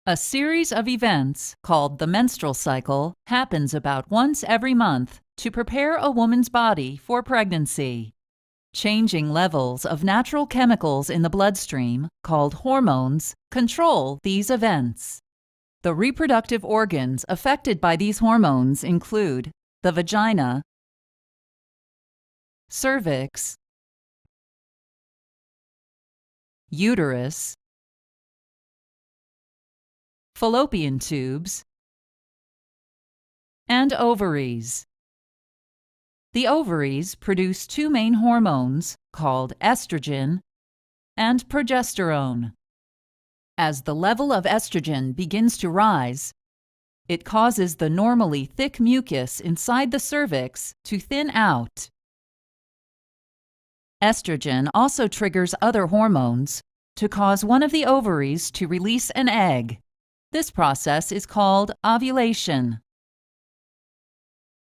A series of events called the menstrual cycle happens about once every month to prepare a woman's body for pregnancy. Changing levels of natural chemicals in the bloodstream, called hormones, control these events. The reproductive organs affected by these hormones include the vagina, cervix, uterus, fallopian tubes, and ovaries. The ovaries produce two main hormones called estrogen and progesterone. As the level of estrogen begins to rise, it causes the normally thick mucus inside the cervix to thin out. Estrogen also triggers other hormones to cause one of the ovaries to release an egg. This process is called ovulation.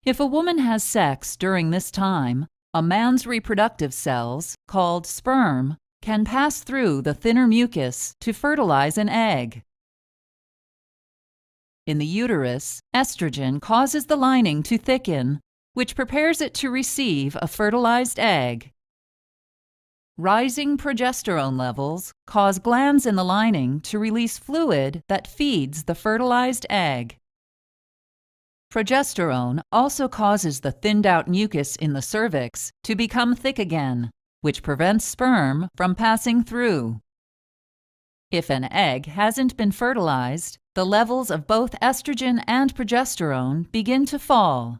If a woman has sex during this time, a man's reproductive cells, called sperm, can pass through the thinner mucus to fertilize an egg. In the uterus, estrogen causes the lining to thicken, which prepares it to receive a fertilized egg. Rising progesterone levels cause glands in the lining to release fluid that feeds the fertilized egg. Progesterone also causes the thinned-out mucus in the cervix to become thick again, which prevents sperm from passing through. If an egg hasn't been fertilized, the levels of both estrogen and progesterone begin to fall.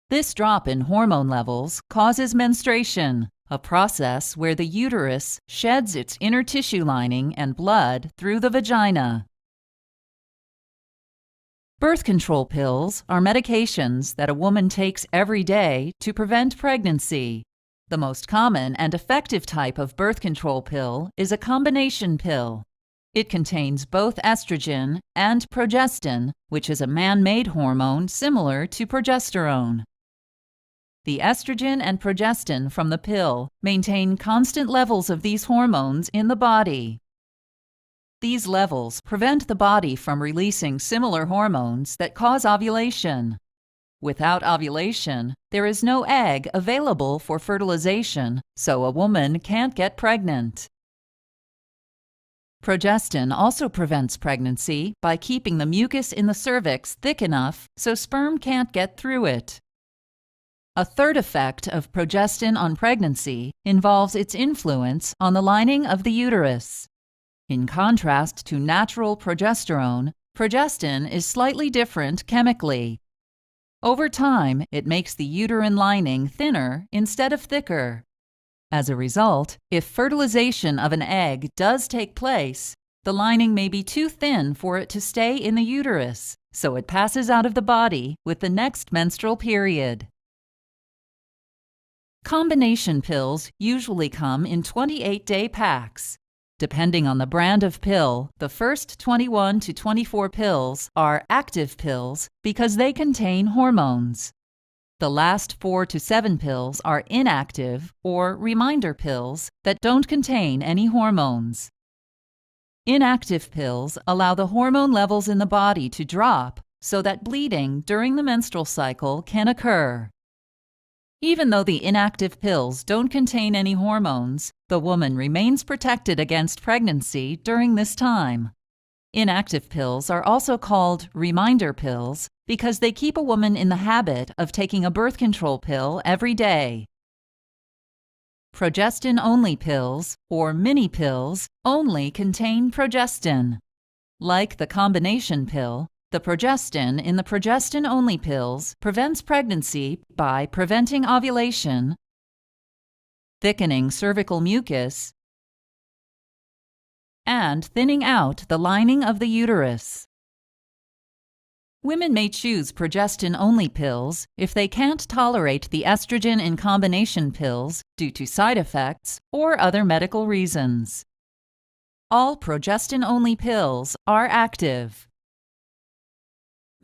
This drop in hormone levels causes menstruation, a process where the uterus sheds its inner tissue lining and blood through the vagina. Birth control pills are medications that a woman takes every day to prevent pregnancy. The most common and effective type of birth control pill is a combination pill. It contains both estrogen and progestin, which is a man-made hormone similar to progesterone. The estrogen and progestin from the pill maintain constant levels of these hormones in the body. These levels prevent the body from releasing similar hormones that cause ovulation. Without ovulation, there is no egg available for fertilization, so a woman can't get pregnant. Progestin also prevents pregnancy by keeping the mucus in the cervix thick enough so sperm can't get through it. A third effect of progestin on pregnancy involves its influence on the lining of the uterus. In contrast to natural progesterone, progestin is slightly different chemically. Over time, it makes the uterine lining thinner instead of thicker. As a result, if fertilization of an egg does take place, the lining may be too thin for it to stay in the uterus, so it passes out of the body with the next menstrual period. Combination pills usually come in 28-day packs. Depending on the brand of pill, the first 21 to 24 pills are active pills because they contain hormones. The last 4 to 7 pills are inactive or reminder pills that don't contain any hormones. Inactive pills allow the hormone levels in the body to drop so that bleeding during the menstrual cycle can occur. Even though the inactive pills don't contain any hormones, the woman remains protected against pregnancy during this time. Inactive pills are also called reminder pills because they keep a woman in the habit of taking a birth control pill every day. Progestin-only pills, or mini pills, only contain progestin. Like the combination pill, the progestin in the progestin-only pills prevents pregnancy by preventing ovulation, thickening cervical mucus, and thinning out the lining of the uterus. Women may choose progestin-only pills if they can't tolerate the estrogen in combination pills due to side effects or other medical reasons. All progestin-only pills are active.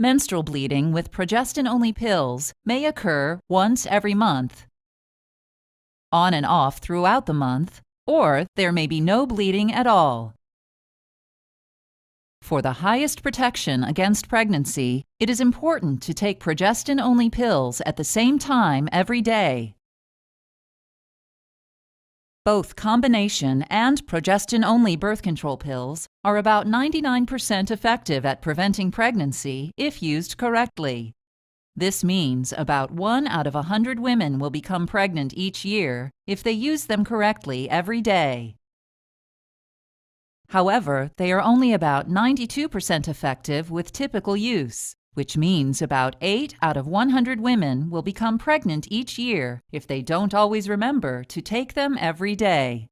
Menstrual bleeding with progestin-only pills may occur once every month, on and off throughout the month, or there may be no bleeding at all. For the highest protection against pregnancy, it is important to take progestin-only pills at the same time every day. Both combination and progestin-only birth control pills are about 99% effective at preventing pregnancy if used correctly. This means about 1 out of 100 women will become pregnant each year if they use them correctly every day. However, they are only about 92% effective with typical use, which means about 8 out of 100 women will become pregnant each year if they don't always remember to take them every day.